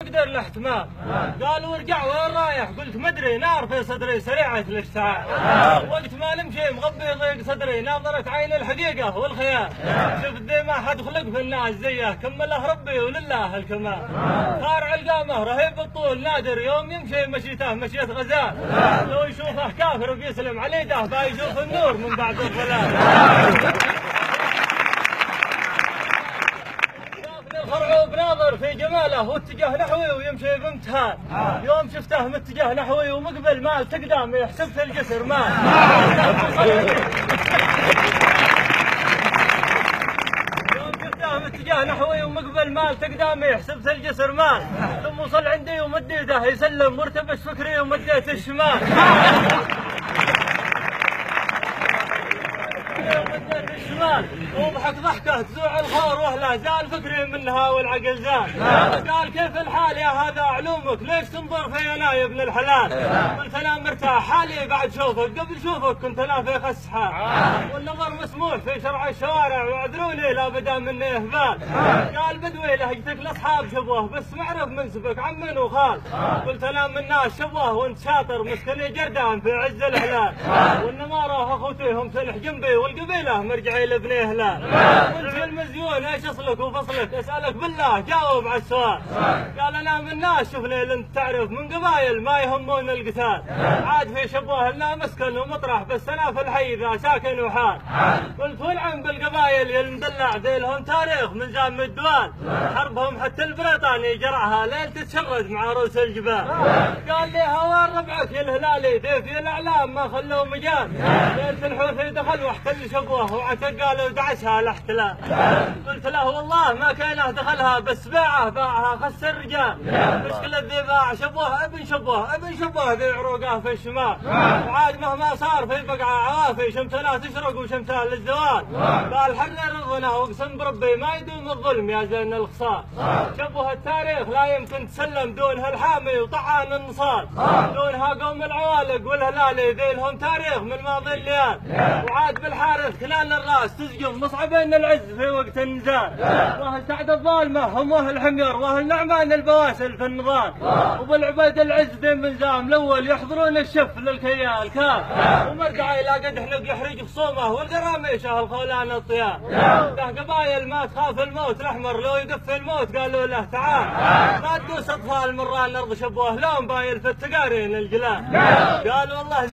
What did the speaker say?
اقدر الاحتمال. قال وارجع وين رايح؟ قلت مدري، نار في صدري سريعة الاشتعال. وقت ما نمشي مغبي ضيق صدري، ناظرت عين الحقيقة والخيال. شفت ذي ما حد خلق في الناس زيه، كمله ربي ولله الكمال. صار علقامه رهيب الطول نادر، يوم يمشي مشيته مشية غزال. لو يشوفه كافر بيسلم على يده، بيشوف النور من بعد الظلال. الخرعوب ناظر في جماله واتجه نحوي ويمشي بامتهان. يوم شفته متجه نحوي ومقبل مال تقدام يحسب في الجسر مال. يوم شفته متجه نحوي ومقبل مال تقدام يحسب في الجسر مال. ثم وصل عندي ومد يده يسلم مرتبش فكري ومديت الشمال. وضحك ضحكه تزوع الخور واهله، زال فكري منها والعقل زال. قال كيف الحال يا هذا علومك؟ ليش تنظر في انا يا ابن الحلال؟ قلت انا مرتاح حالي بعد شوفك، قبل شوفك كنت انا في خسحه. والنظر مسموح في شرع الشوارع، واعذروني لا بدا مني اهبال. قال بدوي لهجتك لاصحاب شبوه، بس معرف منسبك عم وخال. قلت انا من ناس شبوه وانت شاطر، مسكني جردان في عز الهلال. والنماره اخوتي هم سلح جنبي، والقبيله مرجعي لابن هلال. قلت المزيون ايش اصلك وفصلك؟ اسالك بالله جاوب على السؤال. قال انا من ناس شوف ليل انت تعرف، من قبايل ما يهمون القتال. عاد في شبوه لنا مسكن ومطرح، بس انا في الحي ذا ساكن وحال. قلت والعم بالقبايل يا المدلع، ذي لهم تاريخ من زام الدوال. حربهم حتى البريطاني جرعها ليل تتشرد مع رؤوس الجبال. قال لي هوان ربعك يا الهلالي، ضيف الاعلام ما خلوه مجال. ليله الحوثي دخل واحتل شبوه، وعتقال ودعسها الاحتلال. قلت له والله ما كانه دخلها، بس باعها خس الرجال. مشكلة ذي باع شبوه ابن شبوه ابن شبوه ذي عروقه في الشمال. وعاد مهما صار في بقعة عوافي، شمتنا تشرق وشمتها للزوال. قال حرر رضنا واقسم بربي ما يدوم الظلم يا زين الخصال. شبوه التاريخ لا يمكن تسلم دونها الحامي وطعان النصال. دونها قوم العوالق والهلالي، ذي لهم تاريخ من ماضي الليال. وعاد بالحارث خلال الراس تسقم مصعبين العز في وقت النزال. واهل سعد الظالمه هم واهل حمير، واهل نعمان البواسل في النضال. وبالعبيد العز ذي من زام الاول يحضرون الشف للكيال كاف. ومرقع الى قدح لق يحرج خصومه، والقراميشه الخولان الطيار. له قبايل ما تخاف الموت الاحمر، لو يدف الموت قالوا له تعال. ما تدوس اطفال مران ارض شبوه، لهم بايل في التقارين الجلال. قال والله